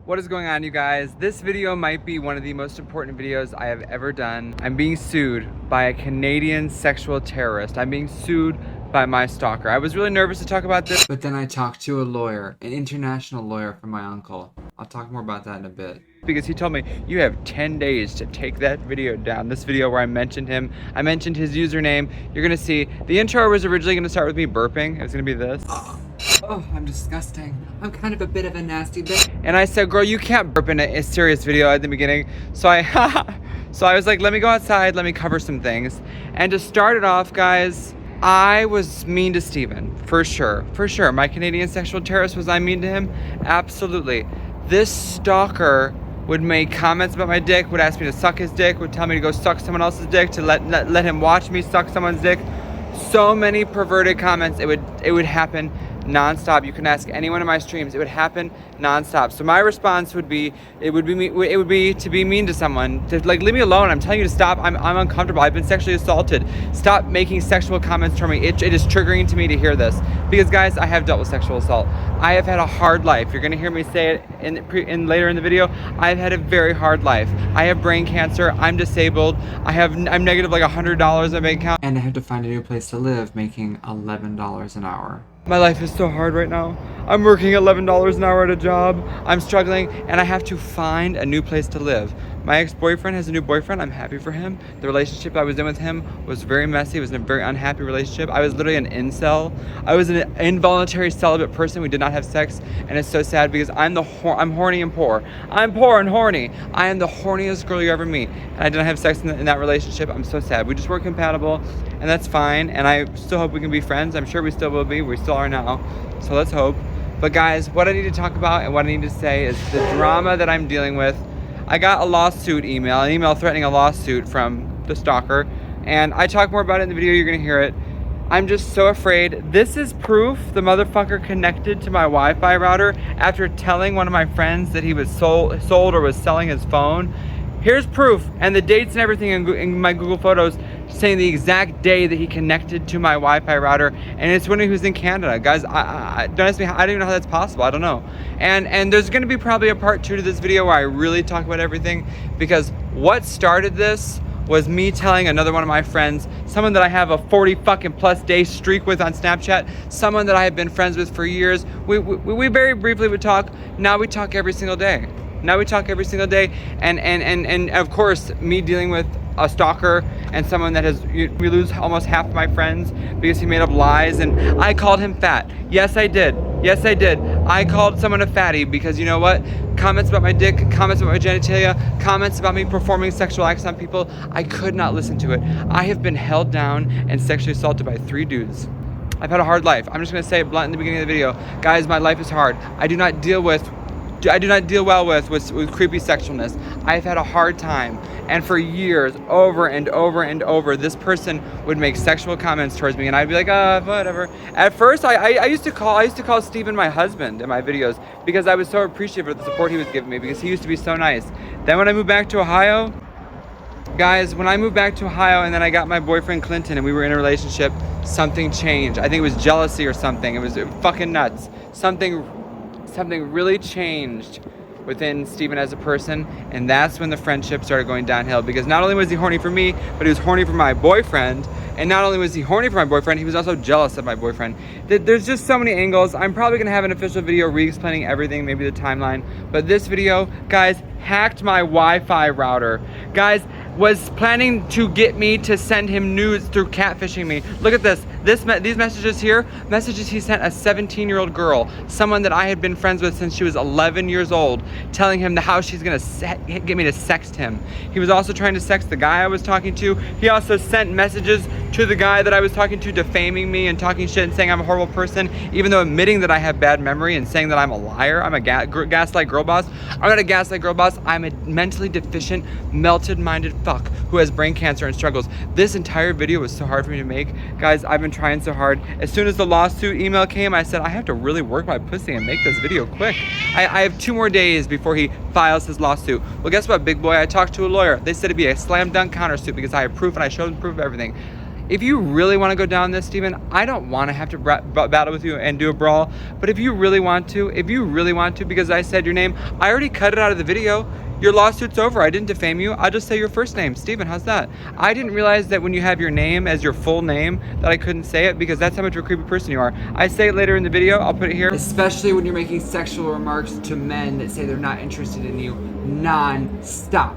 What is going on, you guys? This video might be one of the most important videos I have ever done. I'm being sued by a Canadian sexual terrorist. I'm being sued by my stalker. I was really nervous to talk about this, but then I talked to a lawyer, an international lawyer from my uncle. I'll talk more about that in a bit. Because he told me, you have 10 days to take that video down. This video where I mentioned him, I mentioned his username. You're gonna see, the intro was originally gonna start with me burping. It was gonna be this. Oh, I'm disgusting. I'm kind of a bit of a nasty bitch. And I said, girl, you can't burp in a serious video at the beginning. So I was like, let me go outside, let me cover some things. And to start it off, guys, I was mean to Steven, for sure. My Canadian sexual terrorist, was I mean to him? Absolutely. This stalker would make comments about my dick, would ask me to suck his dick, would tell me to go suck someone else's dick, to let him watch me suck someone's dick. So many perverted comments. It would happen non-stop. You can ask anyone in my streams. It would happen non-stop. So my response would be, it would be to be mean to someone, to like, leave me alone. I'm telling you to stop. I'm uncomfortable. I've been sexually assaulted. Stop making sexual comments toward me. It is triggering to me to hear this, because guys, I have dealt with sexual assault. I have had a hard life. You're gonna hear me say it in later in the video. I've had a very hard life. I have brain cancer. I'm disabled. I'm negative like $100 in my bank account, and I have to find a new place to live, making $11 an hour. My life is so hard right now. I'm working $11 an hour at a job. I'm struggling, and I have to find a new place to live. My ex-boyfriend has a new boyfriend. I'm happy for him. The relationship I was in with him was very messy. It was a very unhappy relationship. I was literally an incel. I was an involuntary celibate person. We did not have sex, and it's so sad because I'm horny and poor. I'm poor and horny. I am the horniest girl you ever meet, and I didn't have sex in that relationship. I'm so sad. We just weren't compatible, and that's fine, and I still hope we can be friends. I'm sure we still will be. We still are now, so let's hope. But guys, what I need to talk about and what I need to say is the drama that I'm dealing with. I got a lawsuit email, an email threatening a lawsuit from the stalker, and I talk more about it in the video. You're gonna hear it. I'm just so afraid. This is proof the motherfucker connected to my Wi-Fi router after telling one of my friends that he was sold or was selling his phone. Here's proof, and the dates and everything in my Google Photos saying the exact day that he connected to my Wi-Fi router, and it's when he was in Canada. Guys, don't ask me, I don't even know how that's possible. I don't know. And there's gonna be probably a part 2 to this video where I really talk about everything, because what started this was me telling another one of my friends, someone that I have a 40 fucking plus day streak with on Snapchat, someone that I have been friends with for years. We very briefly would talk. Now we talk every single day. And of course, me dealing with a stalker and someone that we lose almost half of my friends because he made up lies, and I called him fat. Yes, I did. I called someone a fatty because, you know what? Comments about my dick, comments about my genitalia, comments about me performing sexual acts on people, I could not listen to it. I have been held down and sexually assaulted by 3 dudes. I've had a hard life. I'm just gonna say it blunt in the beginning of the video. Guys, my life is hard. I do not deal well with creepy sexualness. I've had a hard time, and for years, over and over, this person would make sexual comments towards me, and I'd be like, whatever. At first, I used to call Steven my husband in my videos because I was so appreciative of the support he was giving me, because he used to be so nice. Then when I moved back to Ohio, guys, and then I got my boyfriend Clinton, and we were in a relationship, something changed. I think it was jealousy or something. It was fucking nuts. Something really changed within Steven as a person, and that's when the friendship started going downhill, because not only was he horny for me, but he was horny for my boyfriend, and not only was he horny for my boyfriend, he was also jealous of my boyfriend. There's just so many angles. I'm probably gonna have an official video re-explaining everything, maybe the timeline, but this video, guys, hacked my Wi-Fi router. Guys, was planning to get me to send him nudes through catfishing me. Look at this. These messages here, messages he sent a 17-year-old girl, someone that I had been friends with since she was 11 years old, telling him how she's gonna get me to sext him. He was also trying to sext the guy I was talking to. He also sent messages to the guy that I was talking to, defaming me and talking shit and saying I'm a horrible person, even though admitting that I have bad memory and saying that I'm a liar. I'm a gaslight girl boss. I'm not a gaslight girl boss. I'm a mentally deficient, melted-minded fuck who has brain cancer and struggles. This entire video was so hard for me to make. Guys, I've been trying so hard. As soon as the lawsuit email came, I said, I have to really work my pussy and make this video quick. I have 2 more days before he files his lawsuit. Well, guess what, big boy? I talked to a lawyer. They said it'd be a slam dunk countersuit because I have proof, and I showed them proof of everything. if you really want to go down this, Steven, I don't want to have to battle with you and do a brawl. But if you really want to, because I said your name, I already cut it out of the video. Your lawsuit's over. I didn't defame you. I'll just say your first name. Steven, how's that? I didn't realize that when you have your name as your full name that I couldn't say it, because that's how much of a creepy person you are. I say it later in the video. I'll put it here. Especially when you're making sexual remarks to men that say they're not interested in you non-stop.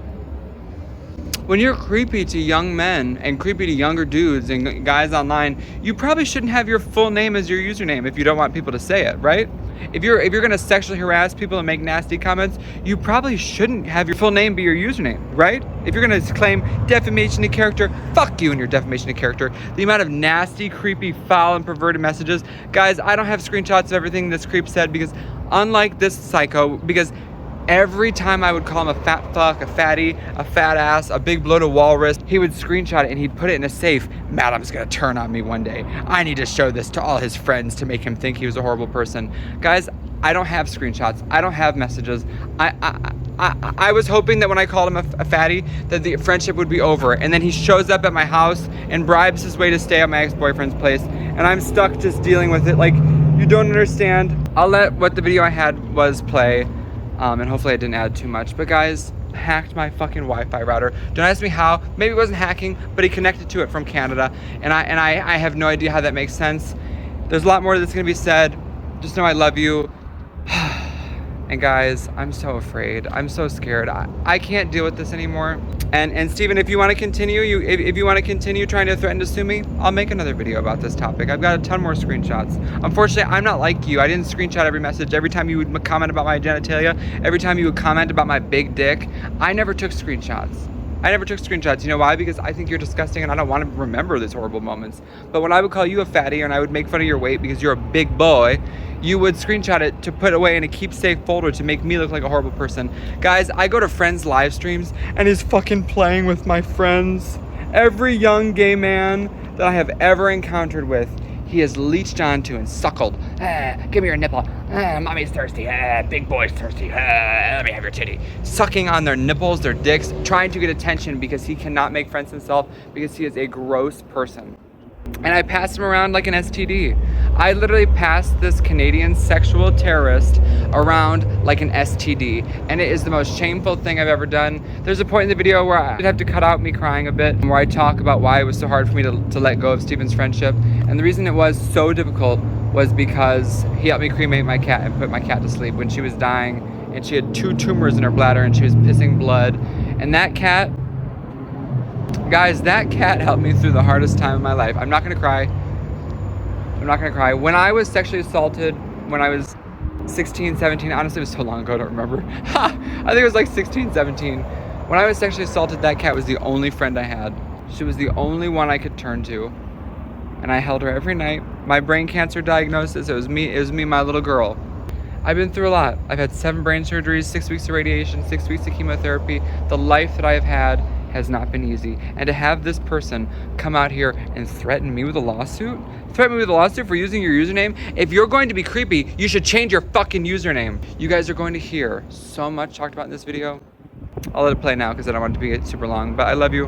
When you're creepy to young men and creepy to younger dudes and guys online, you probably shouldn't have your full name as your username if you don't want people to say it, right? If you're gonna sexually harass people and make nasty comments, you probably shouldn't have your full name be your username, right? If you're gonna claim defamation of character, fuck you and your defamation of character. The amount of nasty, creepy, foul, and perverted messages. Guys, I don't have screenshots of everything this creep said because unlike this psycho, because every time I would call him a fat fuck, a fatty, a fat ass, a big bloated walrus, he would screenshot it and he'd put it in a safe. Madam's gonna turn on me one day. I need to show this to all his friends to make him think he was a horrible person. Guys, I don't have screenshots. I don't have messages. I was hoping that when I called him a fatty, that the friendship would be over. And then he shows up at my house and bribes his way to stay at my ex-boyfriend's place. And I'm stuck just dealing with it. Like, you don't understand. I'll let what the video I had was play. And hopefully I didn't add too much. But guys, hacked my fucking Wi-Fi router. Don't ask me how. Maybe it wasn't hacking, but he connected to it from Canada. And I have no idea how that makes sense. There's a lot more that's gonna be said. Just know I love you. And guys, I'm so afraid. I'm so scared. I can't deal with this anymore. And Steven, if you want to continue, if you want to continue trying to threaten to sue me, I'll make another video about this topic. I've got a ton more screenshots. Unfortunately, I'm not like you. I didn't screenshot every message. Every time you would comment about my genitalia, every time you would comment about my big dick, I never took screenshots. You know why? Because I think you're disgusting and I don't want to remember these horrible moments. But when I would call you a fatty and I would make fun of your weight because you're a big boy, you would screenshot it to put away in a keep safe folder to make me look like a horrible person. Guys, I go to friends' live streams and he's fucking playing with my friends. Every young gay man that I have ever encountered with, he has leeched onto and suckled. Give me your nipple. Mommy's thirsty. Big boy's thirsty. Let me have your titty. Sucking on their nipples, their dicks, trying to get attention because he cannot make friends himself because he is a gross person. And I passed him around like an STD. I literally passed this Canadian sexual terrorist around like an STD. And it is the most shameful thing I've ever done. There's a point in the video where I have to cut out me crying a bit, where I talk about why it was so hard for me to let go of Steven's friendship. And the reason it was so difficult was because he helped me cremate my cat and put my cat to sleep when she was dying. And she had 2 tumors in her bladder and she was pissing blood. And that cat, guys, that cat helped me through the hardest time of my life. I'm not gonna cry. When I was sexually assaulted, when I was 16, 17, honestly it was so long ago, I don't remember. I think it was like 16, 17. When I was sexually assaulted, that cat was the only friend I had. She was the only one I could turn to. And I held her every night. My brain cancer diagnosis, it was me, my little girl. I've been through a lot. I've had 7 brain surgeries, 6 weeks of radiation, 6 weeks of chemotherapy. The life that I have had has not been easy. And to have this person come out here and threaten me with a lawsuit? Threaten me with a lawsuit for using your username? If you're going to be creepy, you should change your fucking username. You guys are going to hear so much talked about in this video. I'll let it play now because I don't want it to be super long, but I love you.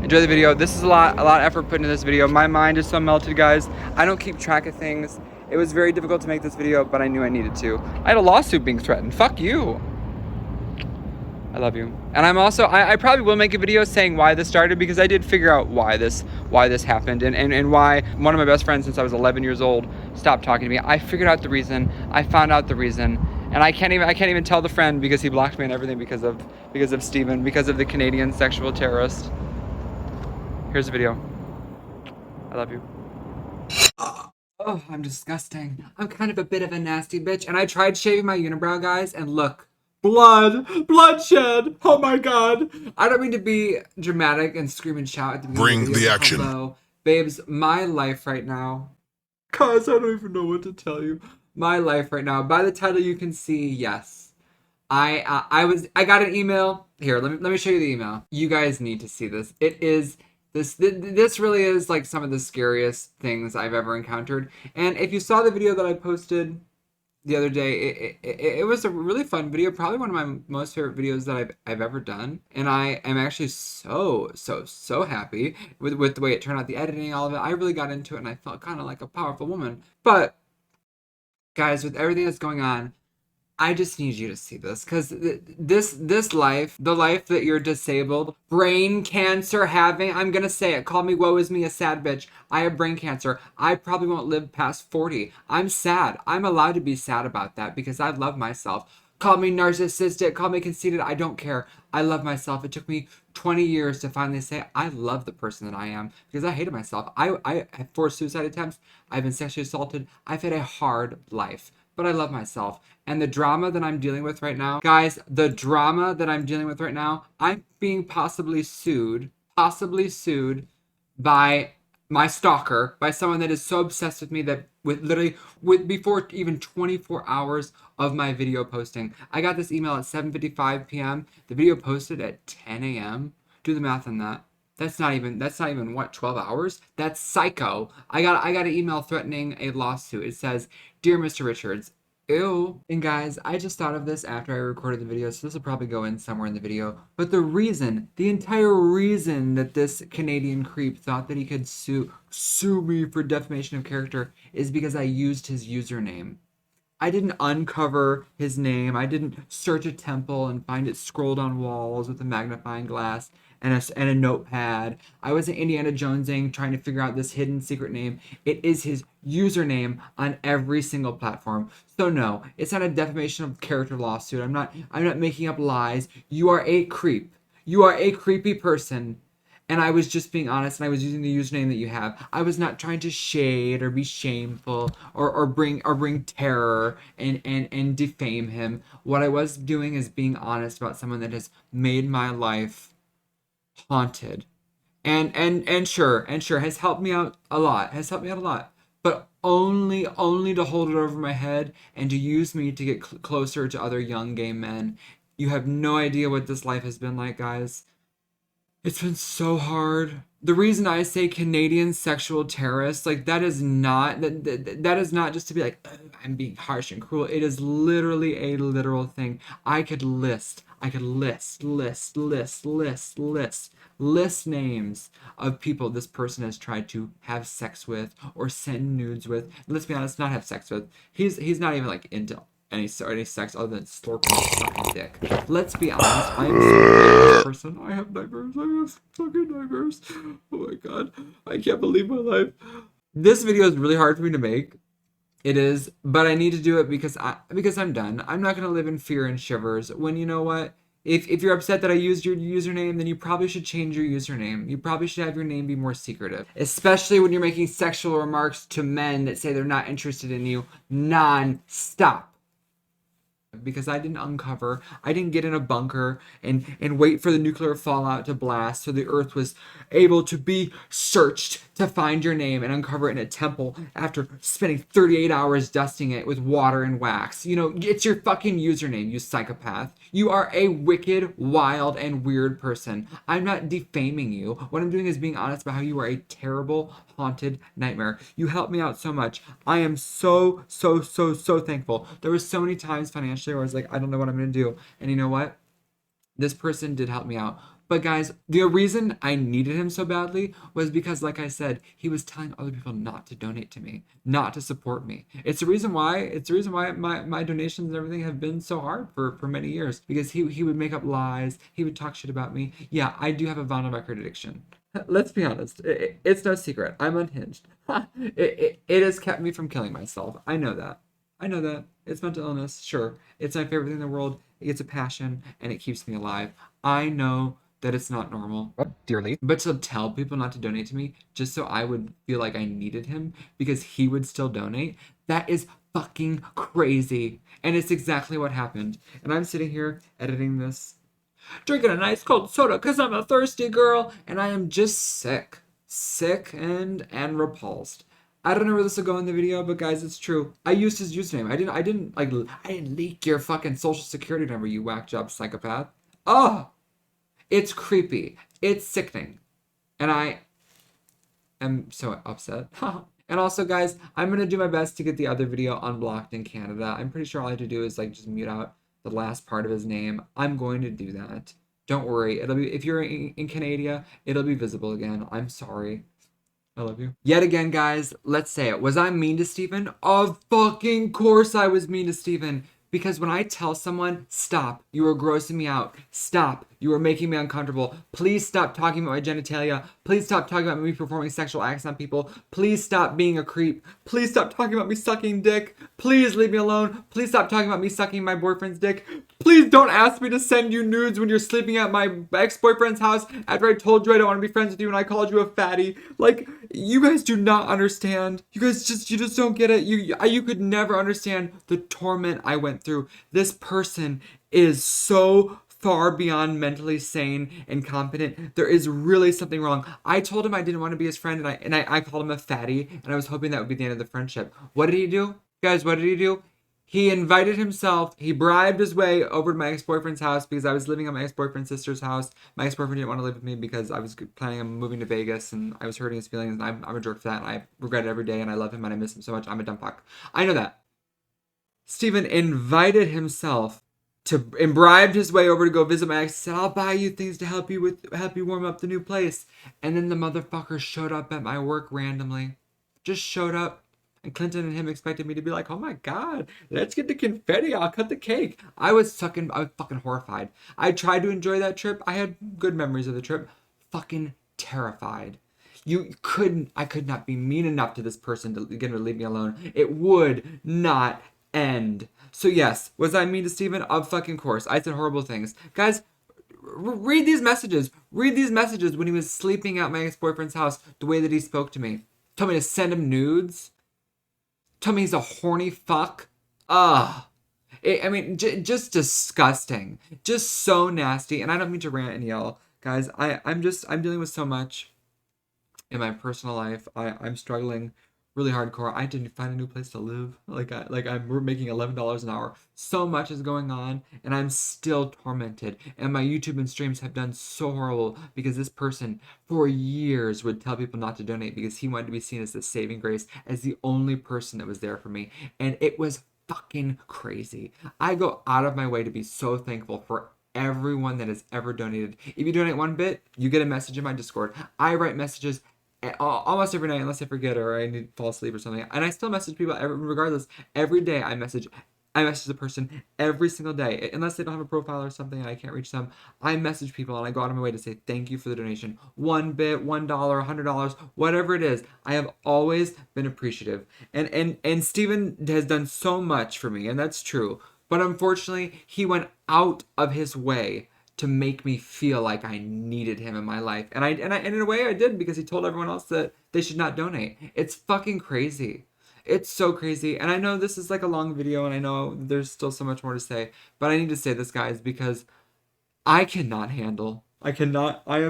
Enjoy the video. This is a lot of effort put into this video. My mind is so melted, guys. I don't keep track of things. It was very difficult to make this video, but I knew I needed to. I had a lawsuit being threatened. Fuck you. I love you. And I'm also, I probably will make a video saying why this started, because I did figure out why this happened and why one of my best friends since I was 11 years old stopped talking to me. I figured out the reason. I found out the reason. And I can't even tell the friend because he blocked me and everything because of Steven, because of the Canadian sexual terrorist. Here's the video. I love you. Oh, I'm disgusting. I'm kind of a bit of a nasty bitch. And I tried shaving my unibrow, guys, and look. Bloodshed. Oh my god. I don't mean to be dramatic and scream and shout at the beginning of the video. Action. Hello. Babes, my life right now. Guys, I don't even know what to tell you. My life right now. By the title you can see, yes. I got an email. Here, let me show you the email. You guys need to see this. This really is like some of the scariest things I've ever encountered. And if you saw the video that I posted the other day. It was a really fun video, probably one of my most favorite videos that I've ever done, and I am actually so happy with the way it turned out, the editing, all of it. I really got into it, and I felt kind of like a powerful woman. But guys, with everything that's going on, I just need you to see this, because this life, the life that you're disabled, brain cancer having, I'm gonna say it, call me woe is me a sad bitch. I have brain cancer. I probably won't live past 40. I'm sad. I'm allowed to be sad about that because I love myself. Call me narcissistic, call me conceited, I don't care. I love myself. It took me 20 years to finally say I love the person that I am because I hated myself. I had 4 suicide attempts. I've been sexually assaulted. I've had a hard life, but I love myself. And the drama that I'm dealing with right now, guys, the drama that I'm dealing with right now, I'm being possibly sued by my stalker, by someone that is so obsessed with me that with literally with before even 24 hours of my video posting. I got this email at 7:55 p.m. The video posted at 10 a.m. Do the math on that. That's not even what, 12 hours? That's psycho. I got an email threatening a lawsuit. It says, "Dear Mr. Richards, ew." And guys, I just thought of this after I recorded the video, so this will probably go in somewhere in the video. But the entire reason that this Canadian creep thought that he could sue me for defamation of character is because I used his username. I didn't uncover his name. I didn't search a temple and find it scrolled on walls with a magnifying glass and a notepad. I wasn't Indiana Jonesing trying to figure out this hidden secret name. It is his username on every single platform. So no, it's not a defamation of character lawsuit. I'm not making up lies. You are a creep. You are a creepy person, and I was just being honest, and I was using the username that you have. I was not trying to shade or be shameful or bring terror and defame him. What I was doing is being honest about someone that has made my life haunted. And sure has helped me out a lot. Has helped me out a lot. But only to hold it over my head and to use me to get closer to other young gay men. You have no idea what this life has been like, guys. It's been so hard. The reason I say Canadian sexual terrorist, like that is not just to be like, "Ugh, I'm being harsh and cruel." It is literally a literal thing. I could list names of people this person has tried to have sex with or send nudes with. Let's be honest, not have sex with. He's not even like into any sex other than slurping his fucking dick. Let's be honest, I am so afraid of this person. I have nightmares. I have fucking nightmares. Oh my god. I can't believe my life. This video is really hard for me to make. It is, but I need to do it because I'm done. I'm not gonna live in fear and shivers when, you know what? If you're upset that I used your username, then you probably should change your username. You probably should have your name be more secretive. Especially when you're making sexual remarks to men that say they're not interested in you non-stop, because I didn't get in a bunker and wait for the nuclear fallout to blast so the earth was able to be searched to find your name and uncover it in a temple after spending 38 hours dusting it with water and wax. You know, it's your fucking username, you psychopath. You are a wicked, wild, and weird person. I'm not defaming you. What I'm doing is being honest about how you are a terrible, haunted nightmare. You helped me out so much. I am so thankful. There was so many times financially where I was like, I don't know what I'm gonna do. And you know what? This person did help me out. But guys, the reason I needed him so badly was because, like I said, he was telling other people not to donate to me, not to support me. It's the reason why my donations and everything have been so hard for many years. Because he would make up lies, he would talk shit about me. Yeah, I do have a vinyl record addiction. Let's be honest. It's no secret. I'm unhinged. It has kept me from killing myself. I know that. I know that. It's mental illness, sure. It's my favorite thing in the world. It's a passion and it keeps me alive. I know that it's not normal. Dearly. But to tell people not to donate to me just so I would feel like I needed him because he would still donate, that is fucking crazy. And it's exactly what happened. And I'm sitting here editing this, drinking a nice cold soda because I'm a thirsty girl, and I am just sick and repulsed. I don't know where this will go in the video, but guys, it's true. I used his username. I didn't leak your fucking social security number, you whack job psychopath. Oh, it's creepy. It's sickening, and I am so upset. And also, guys, I'm gonna do my best to get the other video unblocked in Canada. I'm pretty sure all I have to do is like just mute out the last part of his name. I'm going to do that. Don't worry. It'll be, if you're in Canada, it'll be visible again. I'm sorry. I love you. Yet again, guys, let's say it. Was I mean to Steven? Of fucking course I was mean to Steven. Because when I tell someone, stop, you are grossing me out. Stop, you are making me uncomfortable. Please stop talking about my genitalia. Please stop talking about me performing sexual acts on people. Please stop being a creep. Please stop talking about me sucking dick. Please leave me alone. Please stop talking about me sucking my boyfriend's dick. Please don't ask me to send you nudes when you're sleeping at my ex-boyfriend's house after I told you I don't want to be friends with you and I called you a fatty. Like, you guys do not understand. You just don't get it. You could never understand the torment I went through. This person is so far beyond mentally sane and competent. There is really something wrong. I told him I didn't want to be his friend, and I called him a fatty, and I was hoping that would be the end of the friendship. What did he do? Guys, what did he do? He invited himself, he bribed his way over to my ex-boyfriend's house because I was living at my ex-boyfriend's sister's house. My ex-boyfriend didn't want to live with me because I was planning on moving to Vegas and I was hurting his feelings, and I'm a jerk for that, and I regret it every day, and I love him and I miss him so much. I'm a dumb fuck. I know that. Steven invited himself to and bribed his way over to go visit my ex. Said, I'll buy you things to help you warm up the new place. And then the motherfucker showed up at my work randomly. Just showed up. And Clinton and him expected me to be like, oh my God, let's get the confetti. I'll cut the cake. I was fucking horrified. I tried to enjoy that trip. I had good memories of the trip. Fucking terrified. I could not be mean enough to this person to get him to leave me alone. It would not end. So yes, was I mean to Steven? Of fucking course. I said horrible things. Guys, read these messages. Read these messages when he was sleeping at my ex-boyfriend's house, the way that he spoke to me. Told me to send him nudes. Told me he's a horny fuck. Ugh. Just disgusting. Just so nasty. And I don't mean to rant and yell. Guys, I'm dealing with so much in my personal life. I'm struggling really hardcore. I didn't find a new place to live. We're making $11 an hour. So much is going on, and I'm still tormented. And my YouTube and streams have done so horrible because this person for years would tell people not to donate because he wanted to be seen as the saving grace, as the only person that was there for me. And it was fucking crazy. I go out of my way to be so thankful for everyone that has ever donated. If you donate one bit, you get a message in my Discord. I write messages almost every night unless I forget or I need to fall asleep or something. And I still message people regardless. Every day I message the person every single day. Unless they don't have a profile or something and I can't reach them, I message people and I go out of my way to say thank you for the donation. 1 bit, $1, $100, whatever it is. I have always been appreciative. And Steven has done so much for me, and that's true. But unfortunately, he went out of his way to make me feel like I needed him in my life. And in a way I did, because he told everyone else that they should not donate. It's fucking crazy. It's so crazy. And I know this is like a long video and I know there's still so much more to say, but I need to say this, guys, because I cannot handle. I cannot. I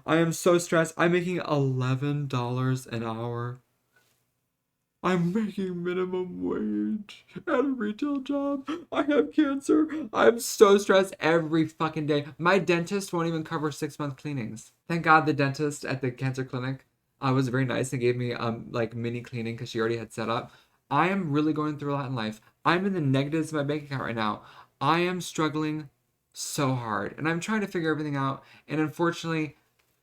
am so stressed. I'm making $11 an hour. I'm making minimum wage at a retail job. I have cancer. I'm so stressed every fucking day. My dentist won't even cover 6-month cleanings. Thank God the dentist at the cancer clinic was very nice and gave me like mini cleaning because she already had set up. I am really going through a lot in life. I'm in the negatives of my bank account right now. I am struggling so hard and I'm trying to figure everything out. And unfortunately,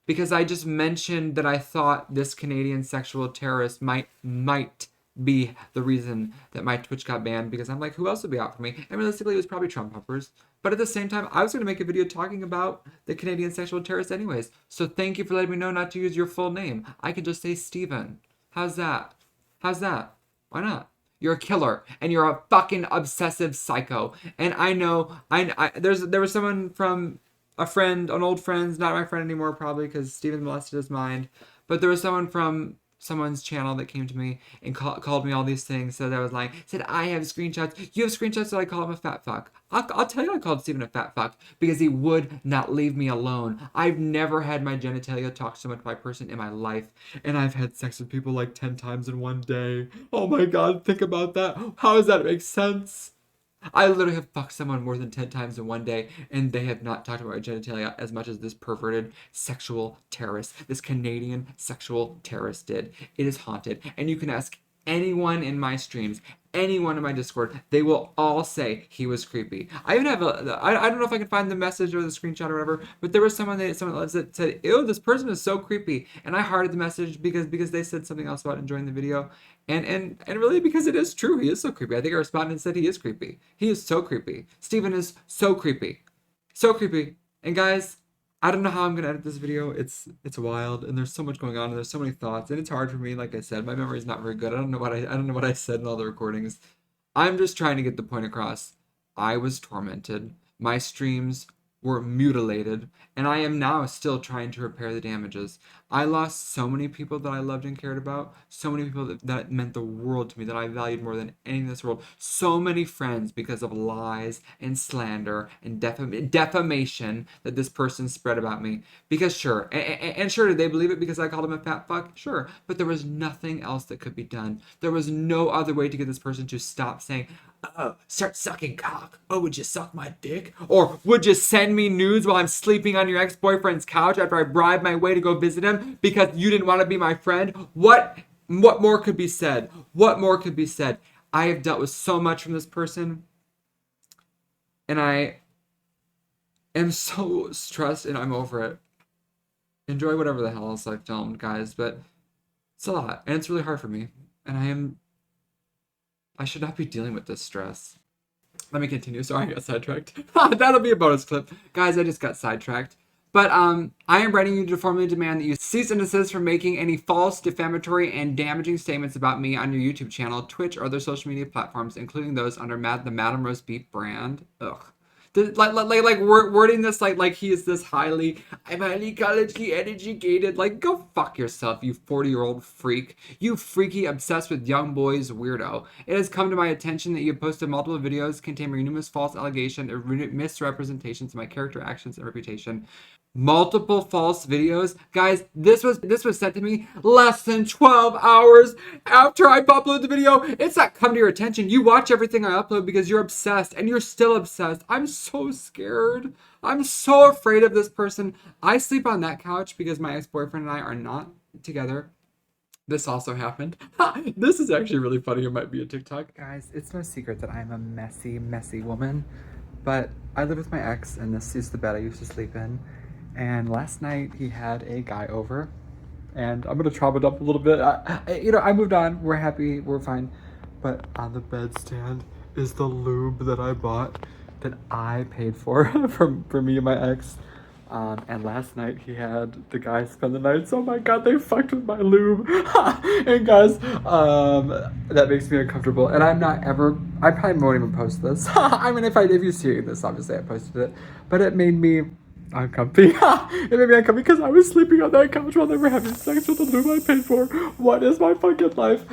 because I just mentioned that I thought this Canadian sexual terrorist might be the reason that my Twitch got banned, because I'm like, who else would be out for me? And realistically, it was probably Trump pumpers. But at the same time, I was going to make a video talking about the Canadian sexual terrorist anyways. So thank you for letting me know not to use your full name. I could just say Steven. How's that? How's that? Why not? You're a killer, and you're a fucking obsessive psycho. And I know, there was someone from a friend, an old friend, not my friend anymore probably because Steven molested his mind, but there was someone from someone's channel that came to me and called me all these things. So that was like, said, I have screenshots. You have screenshots that I call him a fat fuck. I'll tell you I called Steven a fat fuck because he would not leave me alone. I've never had my genitalia talk so much by a person in my life. And I've had sex with people like 10 times in one day. Oh my God, think about that. How does that make sense? I literally have fucked someone more than 10 times in one day, and they have not talked about my genitalia as much as this perverted sexual terrorist, this Canadian sexual terrorist did. It is haunted. And you can ask anyone in my streams, anyone in my Discord, they will all say he was creepy. I even have I don't know if I can find the message or the screenshot or whatever, but there was someone that said, ew, this person is so creepy. And I hearted the message because they said something else about enjoying the video. And really because it is true, he is so creepy. I think I responded and said he is creepy. He is so creepy. Steven is so creepy. So creepy. And guys, I don't know how I'm gonna edit this video. It's wild, and there's so much going on, and there's so many thoughts, and it's hard for me. Like I said, my memory is not very good. I don't know what I said in all the recordings. I'm just trying to get the point across. I was tormented. My streams were mutilated, and I am now still trying to repair the damages. I lost so many people that I loved and cared about, so many people that meant the world to me, that I valued more than anything in this world. So many friends because of lies and slander and defamation that this person spread about me. Because sure, and sure, did they believe it because I called him a fat fuck? Sure, but there was nothing else that could be done. There was no other way to get this person to stop saying, oh, start sucking cock. Oh, would you suck my dick? Or would you send me nudes while I'm sleeping on your ex-boyfriend's couch after I bribed my way to go visit him because you didn't want to be my friend? What more could be said? What more could be said? I have dealt with so much from this person, and I am so stressed, and I'm over it. Enjoy whatever the hell else I filmed, guys, but it's a lot, and it's really hard for me, and I should not be dealing with this stress. Let me continue. Sorry, I got sidetracked. That'll be a bonus clip. Guys, I just got sidetracked. But I am writing you to formally demand that you cease and desist from making any false, defamatory, and damaging statements about me on your YouTube channel, Twitch, or other social media platforms, including those under the MadamRoastBeef brand. Ugh. Like wording this like he is this I'm highly collegely educated. Like, go fuck yourself, you 40-year-old freak. You freaky, obsessed with young boys weirdo. It has come to my attention that you have posted multiple videos containing numerous false allegations or misrepresentations of my character, actions, and reputation. Multiple false videos. Guys, this was sent to me less than 12 hours after I uploaded the video. It's not come to your attention. You watch everything I upload because you're obsessed, and you're still obsessed. I'm so scared. I'm so afraid of this person. I sleep on that couch because my ex-boyfriend and I are not together. This also happened. This is actually really funny. It might be a TikTok. Guys, it's no secret that I'm a messy, messy woman, but I live with my ex, and this is the bed I used to sleep in. And last night he had a guy over, and I'm gonna trauma dump a little bit. I moved on. We're happy. We're fine. But on the bedstand is the lube that I bought, that I paid for for me and my ex. And last night he had the guy spend the night. So, oh my god, they fucked with my lube. And guys, that makes me uncomfortable. And I'm not ever. I probably won't even post this. I mean, if you see this, obviously I posted it. But it made me uncomfy. It made me uncomfy because I was sleeping on that couch while they were having sex with the lube I paid for. What is my fucking life?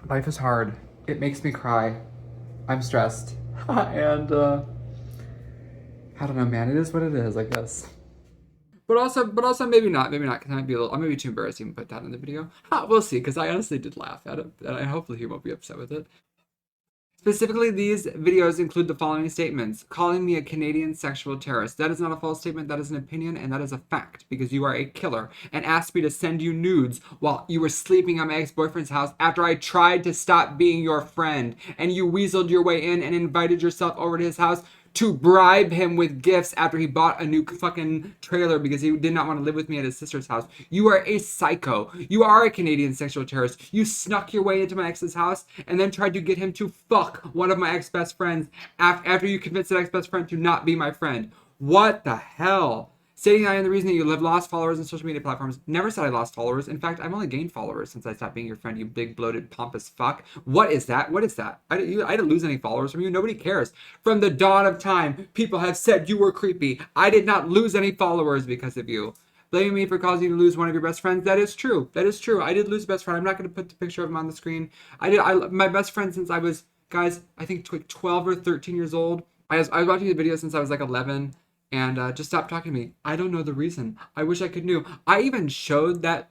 Life is hard. It makes me cry. I'm stressed. And I don't know, man. It is what it is, I guess. But also maybe not. Maybe not, because I might be I may be too embarrassed to even put that in the video. We'll see, because I honestly did laugh at it, and hopefully he won't be upset with it. Specifically, these videos include the following statements. Calling me a Canadian sexual terrorist. That is not a false statement, that is an opinion, and that is a fact, because you are a killer, and asked me to send you nudes while you were sleeping at my ex-boyfriend's house after I tried to stop being your friend, and you weaseled your way in and invited yourself over to his house to bribe him with gifts after he bought a new fucking trailer because he did not want to live with me at his sister's house. You are a psycho. You are a Canadian sexual terrorist. You snuck your way into my ex's house and then tried to get him to fuck one of my ex-best friends after you convinced that ex-best friend to not be my friend. What the hell? Stating I am the reason that you have lost followers on social media platforms. Never said I lost followers. In fact, I've only gained followers since I stopped being your friend, you big, bloated, pompous fuck. What is that? What is that? I didn't lose any followers from you. Nobody cares. From the dawn of time, people have said you were creepy. I did not lose any followers because of you. Blaming me for causing you to lose one of your best friends. That is true. That is true. I did lose a best friend. I'm not going to put the picture of him on the screen. My best friend since I was, guys, I think 12 or 13 years old. I was watching the video since I was like 11. And just stopped talking to me. I don't know the reason. I wish I could know. I even showed that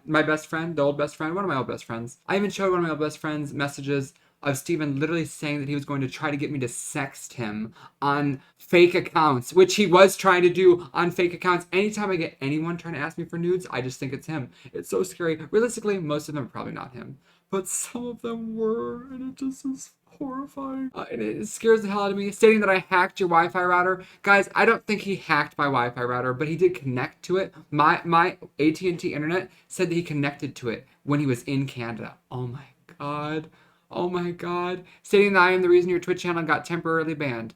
my best friend, the old best friend, one of my old best friends. I even showed one of my old best friends messages of Steven literally saying that he was going to try to get me to sext him on fake accounts, which he was trying to do on fake accounts. Anytime I get anyone trying to ask me for nudes, I just think it's him. It's so scary. Realistically, most of them are probably not him, but some of them were, and it just is horrifying. And it scares the hell out of me. Stating that I hacked your Wi-Fi router. Guys, I don't think he hacked my Wi-Fi router, but he did connect to it. My AT&T internet said that he connected to it when he was in Canada. Oh my God. Oh my God. Stating that I am the reason your Twitch channel got temporarily banned.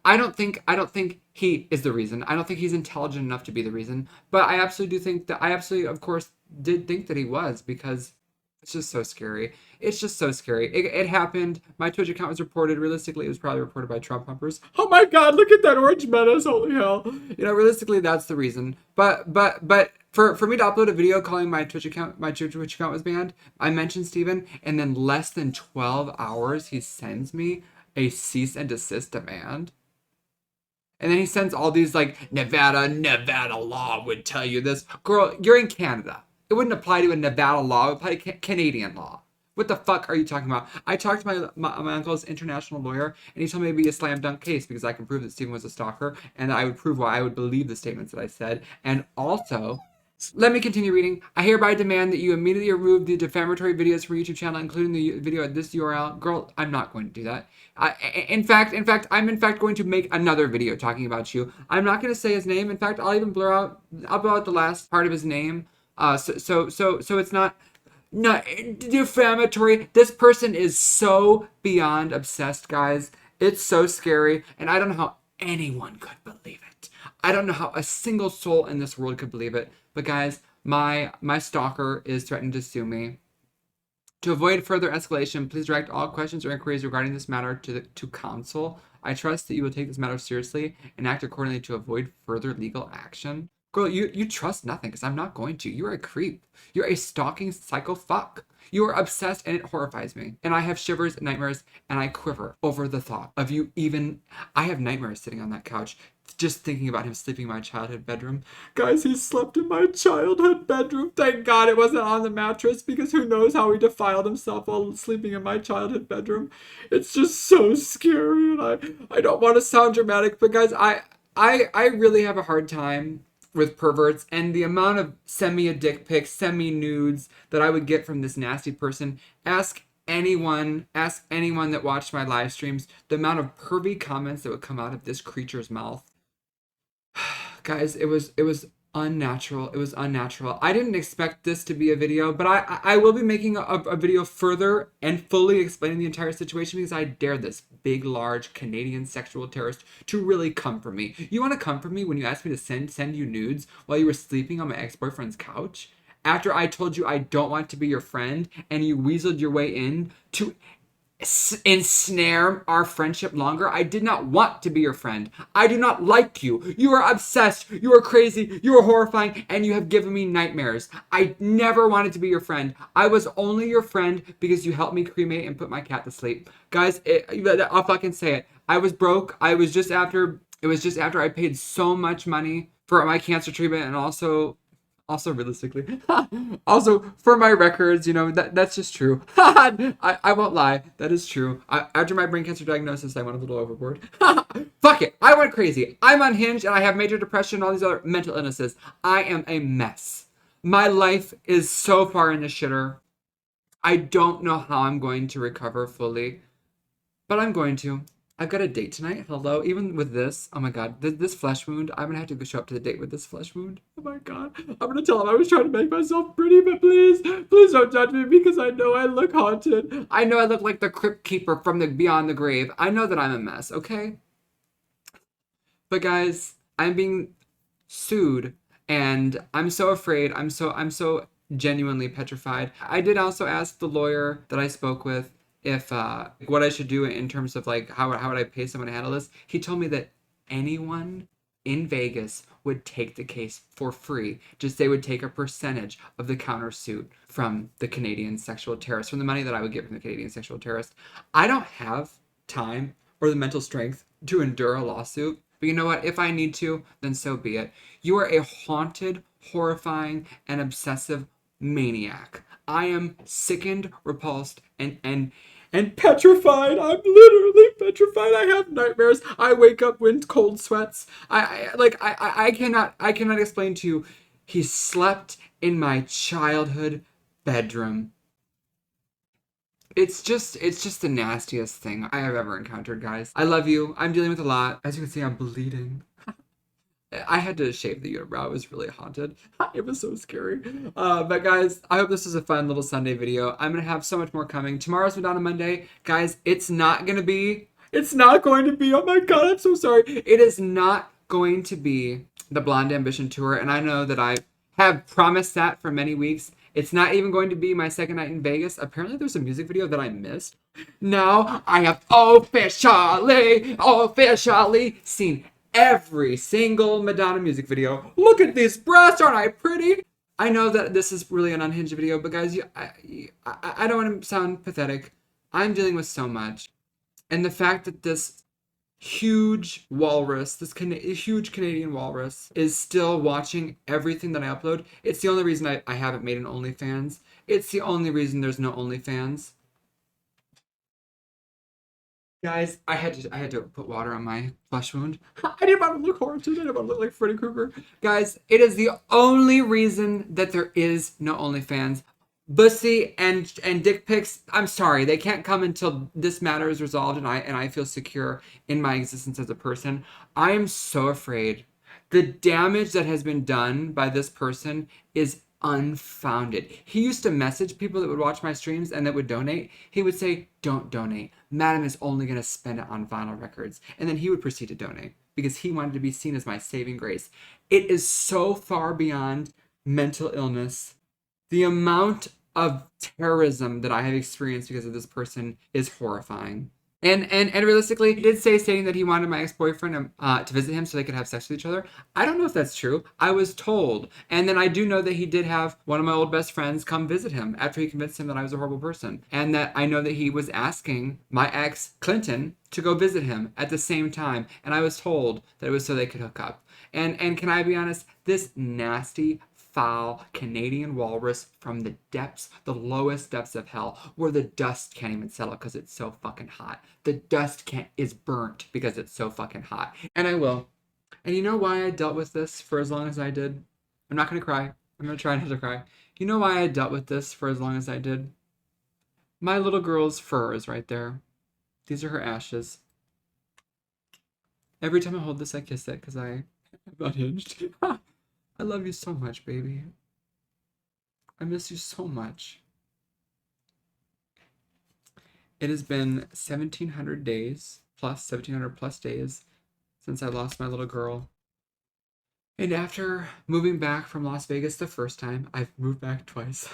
I don't think he is the reason. I don't think he's intelligent enough to be the reason. But I absolutely do think that, I absolutely, of course, did think that he was, because it's just so scary. It's just so scary. It happened. My Twitch account was reported. Realistically, it was probably reported by Trump humpers. Oh my God, look at that orange menace. Holy hell. You know, realistically, that's the reason. But for me to upload a video calling my Twitch account was banned, I mentioned Steven, and then less than 12 hours, he sends me a cease and desist demand. And then he sends all these like, Nevada law would tell you this. Girl, you're in Canada. It wouldn't apply to a Nevada law. It would apply to Canadian law. What the fuck are you talking about? I talked to my uncle's international lawyer, and he told me it'd be a slam dunk case because I can prove that Steven was a stalker, and I would prove why I would believe the statements that I said. And also, let me continue reading. I hereby demand that you immediately remove the defamatory videos from your YouTube channel, including the video at this URL. Girl, I'm not going to do that. In fact, I'm going to make another video talking about you. I'm not going to say his name. In fact, I'll even blur out the last part of his name. So it's not defamatory. This person is so beyond obsessed, guys. It's so scary, and I don't know how anyone could believe it. I don't know how a single soul in this world could believe it. But guys, my stalker is threatening to sue me. To avoid further escalation, please direct all questions or inquiries regarding this matter to counsel. I trust that you will take this matter seriously and act accordingly to avoid further legal action. Girl, you trust nothing, because I'm not going to. You're a creep. You're a stalking psycho fuck. You are obsessed, and it horrifies me. And I have shivers and nightmares, and I quiver over the thought of you even... I have nightmares sitting on that couch, just thinking about him sleeping in my childhood bedroom. Guys, he slept in my childhood bedroom. Thank God it wasn't on the mattress, because who knows how he defiled himself while sleeping in my childhood bedroom. It's just so scary, and I don't want to sound dramatic, but guys, I really have a hard time with perverts, and the amount of send me a dick pic, send me nudes that I would get from this nasty person. Ask anyone that watched my live streams, the amount of pervy comments that would come out of this creature's mouth. Guys, it was unnatural. It was unnatural. I didn't expect this to be a video, but I will be making a video further and fully explaining the entire situation, because I dare this big, large Canadian sexual terrorist to really come for me. You want to come for me when you asked me to send you nudes while you were sleeping on my ex-boyfriend's couch? After I told you I don't want to be your friend, and you weaseled your way in to ensnare our friendship longer. I did not want to be your friend. I do not like you. You are obsessed. You are crazy. You are horrifying, and you have given me nightmares. I never wanted to be your friend. I was only your friend because you helped me cremate and put my cat to sleep. Guys, I'll fucking say it. I was broke. It was just after I paid so much money for my cancer treatment, and also realistically, also for my records, you know, that's just true. I won't lie, that is true. After my brain cancer diagnosis, I went a little overboard. Fuck it, I went crazy. I'm unhinged, and I have major depression and all these other mental illnesses. I am a mess. My life is so far in the shitter. I don't know how I'm going to recover fully, but I'm going to. I've got a date tonight. Hello. Even with this, oh my God, this flesh wound, I'm gonna have to go show up to the date with this flesh wound. Oh my God. I'm gonna tell him I was trying to make myself pretty, but please don't judge me, because I know I look haunted. I know I look like the crypt keeper from the beyond the grave. I know that I'm a mess, okay? But guys, I'm being sued, and I'm so afraid. I'm so genuinely petrified. I did also ask the lawyer that I spoke with if what I should do in terms of like how would I pay someone to handle this. He told me that anyone in Vegas would take the case for free. Just they would take a percentage of the countersuit from the Canadian sexual terrorist, from the money that I would get from the Canadian sexual terrorist. I don't have time or the mental strength to endure a lawsuit. But you know what? If I need to, then so be it. You are a haunted, horrifying, and obsessive maniac. I am sickened, repulsed, and and petrified. I'm literally petrified. I have nightmares. I wake up in cold sweats. I cannot explain to you. He slept in my childhood bedroom. It's just the nastiest thing I have ever encountered, guys. I love you. I'm dealing with a lot. As you can see, I'm bleeding. I had to shave the unibrow. I was really haunted. It was so scary. But guys, I hope this was a fun little Sunday video. I'm gonna have so much more coming. Tomorrow's Madonna Monday. Guys, it's not going to be. Oh my god, I'm so sorry. It is not going to be the Blonde Ambition tour, and I know that I have promised that for many weeks. It's not even going to be my second night in Vegas. Apparently, there's a music video that I missed. Now I have officially seen every single Madonna music video. Look at these breasts, aren't I pretty? I know that this is really an unhinged video, but guys, I don't want to sound pathetic. I'm dealing with so much. And the fact that this huge walrus, huge Canadian walrus, is still watching everything that I upload. It's the only reason I haven't made an OnlyFans. It's the only reason there's no OnlyFans. Guys, I had to put water on my flesh wound. I didn't want to look haunted. I didn't want to look like Freddy Krueger. Guys, it is the only reason that there is no OnlyFans. Bussy and dick pics, I'm sorry, they can't come until this matter is resolved and I feel secure in my existence as a person. I am so afraid. The damage that has been done by this person is unfounded. He used to message people that would watch my streams and that would donate. He would say, "Don't donate. Madam is only going to spend it on vinyl records." And then he would proceed to donate because he wanted to be seen as my saving grace. It is so far beyond mental illness. The amount of terrorism that I have experienced because of this person is horrifying. And realistically, he did say, stating that he wanted my ex-boyfriend to visit him so they could have sex with each other. I don't know if that's true. I was told. And then I do know that he did have one of my old best friends come visit him after he convinced him that I was a horrible person. And that I know that he was asking my ex, Clinton, to go visit him at the same time. And I was told that it was so they could hook up. And can I be honest? This nasty, foul Canadian walrus from the depths, the lowest depths of hell, where the dust can't even settle because it's so fucking hot. The dust is burnt because it's so fucking hot. And I will. And you know why I dealt with this for as long as I did? I'm not gonna cry. I'm gonna try not to cry. You know why I dealt with this for as long as I did? My little girl's fur is right there. These are her ashes. Every time I hold this, I kiss it because I'm unhinged. I love you so much, baby. I miss you so much. It has been 1,700 days, 1,700 plus days, since I lost my little girl. And after moving back from Las Vegas the first time, I've moved back twice.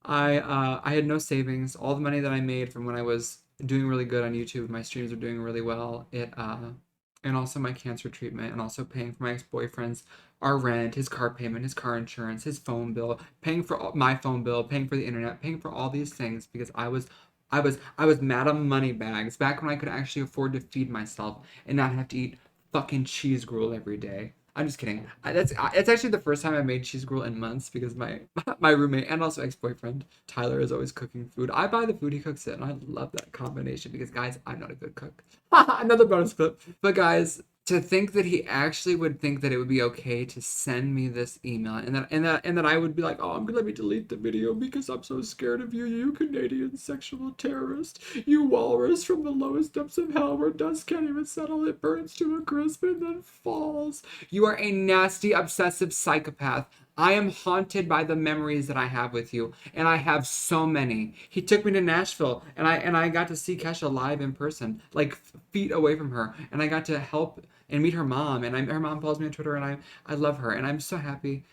I had no savings. All the money that I made from when I was doing really good on YouTube, my streams were doing really well. And also my cancer treatment, and also paying for my ex-boyfriend's, our rent, his car payment, his car insurance, his phone bill, paying for my phone bill, paying for the internet, paying for all these things because I was Madam Moneybags back when I could actually afford to feed myself and not have to eat fucking cheese gruel every day. I'm just kidding. It's actually the first time I made cheese gruel in months because my my roommate and also ex-boyfriend Tyler is always cooking food. I buy the food, he cooks it, and I love that combination because guys, I'm not a good cook. Another bonus clip. But guys, to think that he actually would think that it would be okay to send me this email and that I would be like, "Oh, let me delete the video because I'm so scared of you, you Canadian sexual terrorist, you walrus from the lowest depths of hell where dust can't even settle, it burns to a crisp and then falls. You are a nasty, obsessive psychopath. I am haunted by the memories that I have with you, and I have so many." He took me to Nashville, and I got to see Kesha live in person, like feet away from her, and I got to help and meet her mom, and her mom follows me on Twitter, and I love her, and I'm so happy.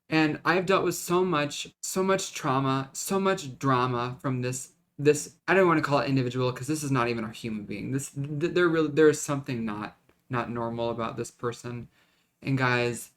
And I've dealt with so much trauma, so much drama from this. I don't want to call it individual because this is not even a human being. There is something not normal about this person, and guys,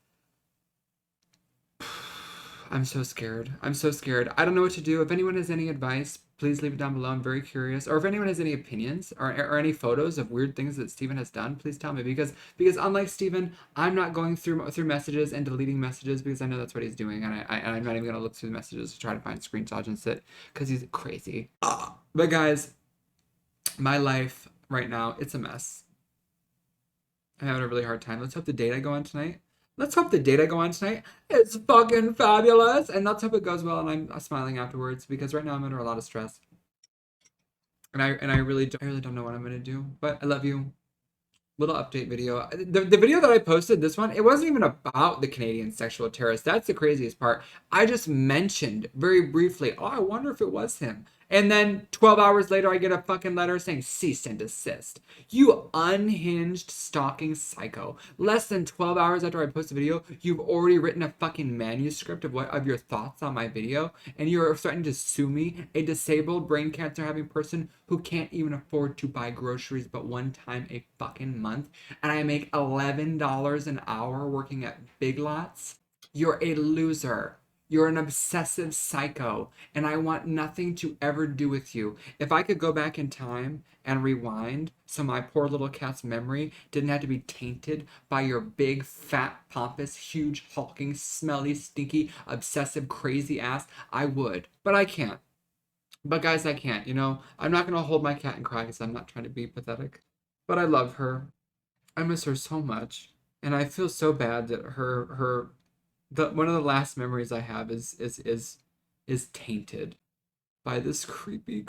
I'm so scared. I'm so scared. I don't know what to do. If anyone has any advice, Please leave it down below. I'm very curious. Or if anyone has any opinions or any photos of weird things that Steven has done, please tell me. Because unlike Steven, I'm not going through messages and deleting messages because I know that's what he's doing. And I'm not even going to look through the messages to try to find screenshots and sit because he's crazy. But guys, my life right now, it's a mess. I'm having a really hard time. Let's hope the date I go on tonight. Let's hope the date I go on tonight is fucking fabulous. And let's hope it goes well and I'm smiling afterwards because right now I'm under a lot of stress. And I really don't know what I'm gonna do. But I love you. Little update video. The video that I posted, this one, it wasn't even about the Canadian sexual terrorist. That's the craziest part. I just mentioned very briefly, oh, I wonder if it was him. And then 12 hours later, I get a fucking letter saying cease and desist. You unhinged stalking psycho. Less than 12 hours after I post a video, you've already written a fucking manuscript of your thoughts on my video, and you're starting to sue me, a disabled brain cancer having person who can't even afford to buy groceries but one time a fucking month, and I make $11 an hour working at Big Lots. You're a loser. You're an obsessive psycho, and I want nothing to ever do with you. If I could go back in time and rewind so my poor little cat's memory didn't have to be tainted by your big, fat, pompous, huge, hulking, smelly, stinky, obsessive, crazy ass, I would. But I can't. But guys, I can't, you know? I'm not gonna hold my cat and cry because I'm not trying to be pathetic. But I love her. I miss her so much. And I feel so bad that one of the last memories I have is tainted by this creepy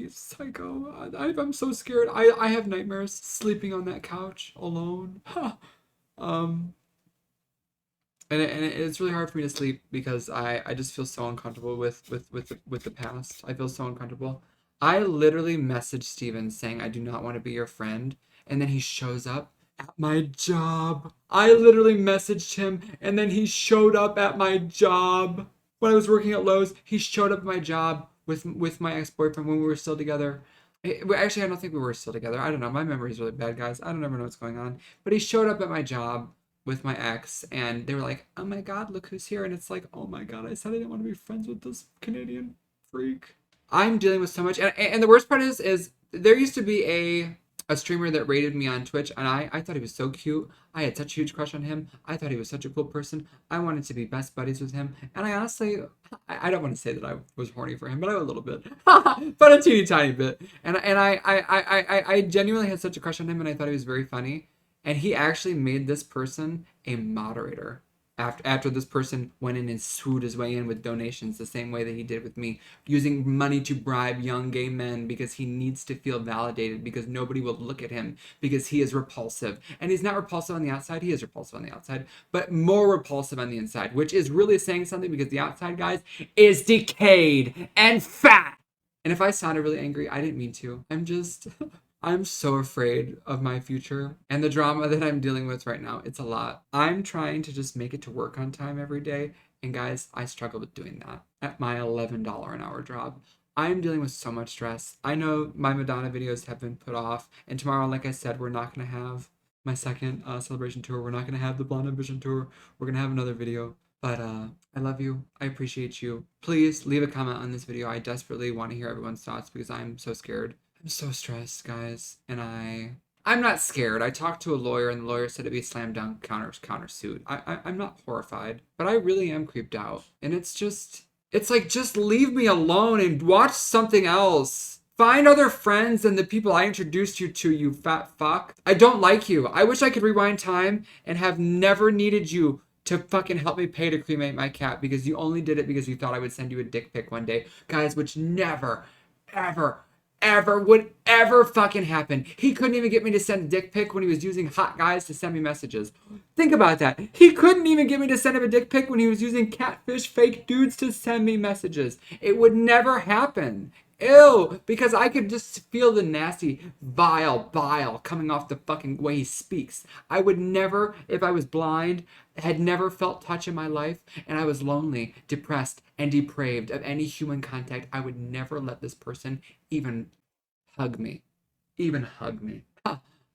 psycho. I'm so scared. I have nightmares sleeping on that couch alone. And it's really hard for me to sleep because I just feel so uncomfortable with the past. I feel so uncomfortable. I literally messaged Steven saying I do not want to be your friend, and then he shows up at my job. I literally messaged him, and then he showed up at my job. When I was working at Lowe's, he showed up at my job with my ex-boyfriend when we were still together. Actually, I don't think we were still together. I don't know. My memory's really bad, guys. I don't ever know what's going on. But he showed up at my job with my ex, and they were like, oh my god, look who's here. And it's like, oh my god, I said I didn't want to be friends with this Canadian freak. I'm dealing with so much, and the worst part is there used to be a streamer that rated me on Twitch, and I thought he was so cute. I had such a huge crush on him. I thought he was such a cool person. I wanted to be best buddies with him, and I honestly, I don't want to say that I was horny for him, but I was a little bit, but a teeny tiny bit. And I genuinely had such a crush on him, and I thought he was very funny. And he actually made this person a moderator. After this person went in and sued his way in with donations the same way that he did with me, using money to bribe young gay men because he needs to feel validated, because nobody will look at him, because he is repulsive. And he's not repulsive on the outside, he is repulsive on the outside, but more repulsive on the inside, which is really saying something because the outside, guys, is decayed and fat. And if I sounded really angry, I didn't mean to. I'm so afraid of my future and the drama that I'm dealing with right now. It's a lot. I'm trying to just make it to work on time every day. And guys, I struggle with doing that at my $11 an hour job. I'm dealing with so much stress. I know my Madonna videos have been put off. And tomorrow, like I said, we're not going to have my second celebration tour. We're not going to have the Blonde Ambition tour. We're going to have another video. But I love you. I appreciate you. Please leave a comment on this video. I desperately want to hear everyone's thoughts because I'm so scared. I'm so stressed, guys, and I'm not scared. I talked to a lawyer, and the lawyer said it'd be a slam dunk countersuit. I'm not horrified, but I really am creeped out, and it's like, just leave me alone and watch something else. Find other friends than the people I introduced you to, you fat fuck. I don't like you. I wish I could rewind time and have never needed you to fucking help me pay to cremate my cat because you only did it because you thought I would send you a dick pic one day. Guys, which never, ever would ever fucking happen. He couldn't even get me to send a dick pic when he was using hot guys to send me messages. Think about that. He couldn't even get me to send him a dick pic when he was using catfish fake dudes to send me messages. It would never happen. Ew, because I could just feel the nasty bile coming off the fucking way he speaks. I would never, if I was blind, had never felt touch in my life, and I was lonely, depressed, and depraved of any human contact, I would never let this person even hug me. Even hug me.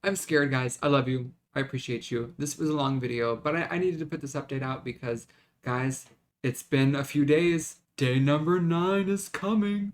I'm scared, guys. I love you. I appreciate you. This was a long video, but I needed to put this update out because, guys, it's been a few days. Day number 9 is coming.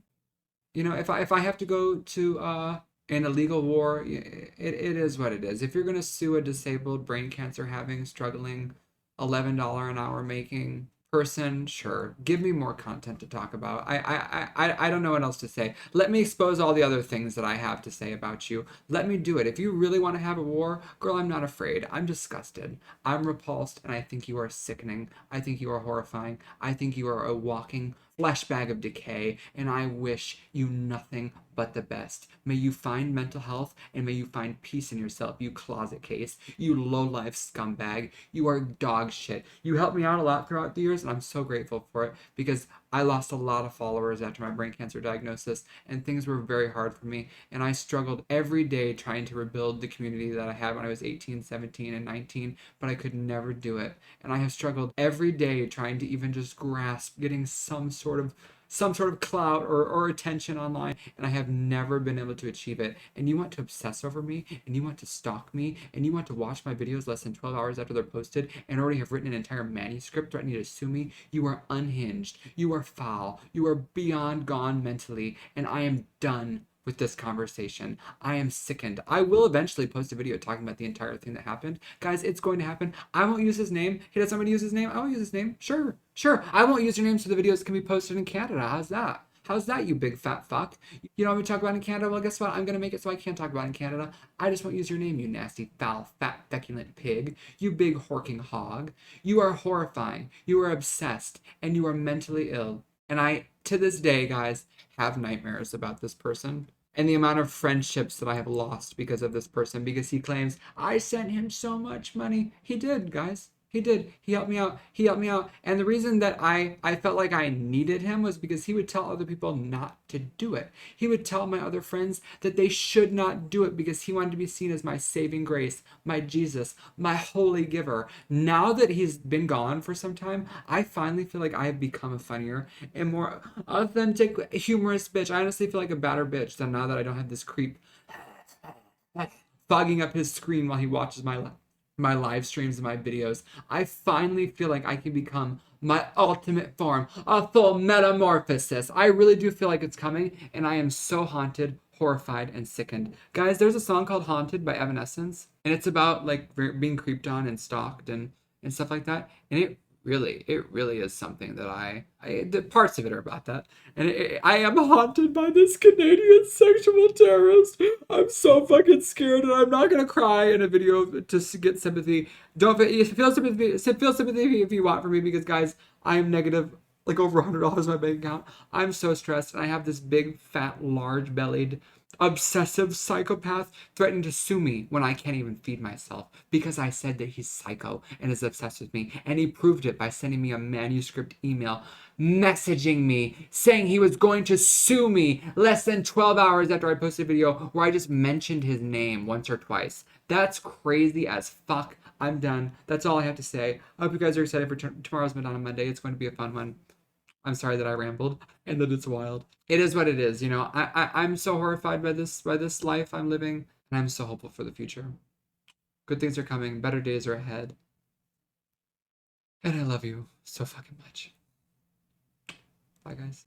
You know, if I have to go to an illegal war, it is what it is. If you're gonna sue a disabled, brain cancer having, struggling, $11 an hour making person, sure, give me more content to talk about. I don't know what else to say. Let me expose all the other things that I have to say about you. Let me do it. If you really want to have a war, girl, I'm not afraid. I'm disgusted. I'm repulsed, and I think you are sickening. I think you are horrifying. I think you are a walking flesh bag of decay, and I wish you nothing but the best. May you find mental health, and may you find peace in yourself, you closet case, you low-life scumbag. You are dog shit. You helped me out a lot throughout the years, and I'm so grateful for it, because I lost a lot of followers after my brain cancer diagnosis, and things were very hard for me, and I struggled every day trying to rebuild the community that I had when I was 18, 17, and 19, but I could never do it. And I have struggled every day trying to even just grasp getting some sort of clout or attention online, and I have never been able to achieve it. And you want to obsess over me, and you want to stalk me, and you want to watch my videos less than 12 hours after they're posted and already have written an entire manuscript threatening to sue me. You are unhinged, you are foul, you are beyond gone mentally, and I am done with this conversation. I am sickened. I will eventually post a video talking about the entire thing that happened. Guys, it's going to happen. I won't use his name. He doesn't want me to use his name. I won't use his name. Sure, sure. I won't use your name so the videos can be posted in Canada. How's that? How's that, you big fat fuck? You don't want me to talk about it in Canada? Well, guess what? I'm going to make it so I can't talk about it in Canada. I just won't use your name, you nasty, foul, fat, feculent pig. You big horking hog. You are horrifying. You are obsessed. And you are mentally ill. And I, to this day, guys, have nightmares about this person and the amount of friendships that I have lost because of this person, because he claims I sent him so much money. He did, guys. He did. He helped me out. He helped me out. And the reason that I felt like I needed him was because he would tell other people not to do it. He would tell my other friends that they should not do it because he wanted to be seen as my saving grace, my Jesus, my holy giver. Now that he's been gone for some time, I finally feel like I have become a funnier and more authentic, humorous bitch. I honestly feel like a badder bitch than now that I don't have this creep fogging up his screen while he watches my live streams and my videos. I finally feel like I can become my ultimate form, a full metamorphosis. I really do feel like it's coming, and I am so haunted, horrified, and sickened. Guys, there's a song called Haunted by Evanescence, and it's about like being creeped on and stalked and stuff like that. And it really is something that the parts of it are about that. And I am haunted by this Canadian sexual terrorist. I'm so fucking scared, and I'm not gonna cry in a video to get sympathy. Don't feel sympathy. Feel sympathy if you want for me, because guys, I am negative like over $100 in my bank account. I'm so stressed, and I have this big, fat, large-bellied, obsessive psychopath threatening to sue me when I can't even feed myself because I said that he's psycho and is obsessed with me. And he proved it by sending me a manuscript email messaging me saying he was going to sue me less than 12 hours after I posted a video where I just mentioned his name once or twice. That's crazy as fuck. I'm done. That's all I have to say. I hope you guys are excited for tomorrow's Madonna Monday. It's going to be a fun one. I'm sorry that I rambled and that it's wild. It is what it is, you know. I'm so horrified by this life I'm living, and I'm so hopeful for the future. Good things are coming, better days are ahead. And I love you so fucking much. Bye guys.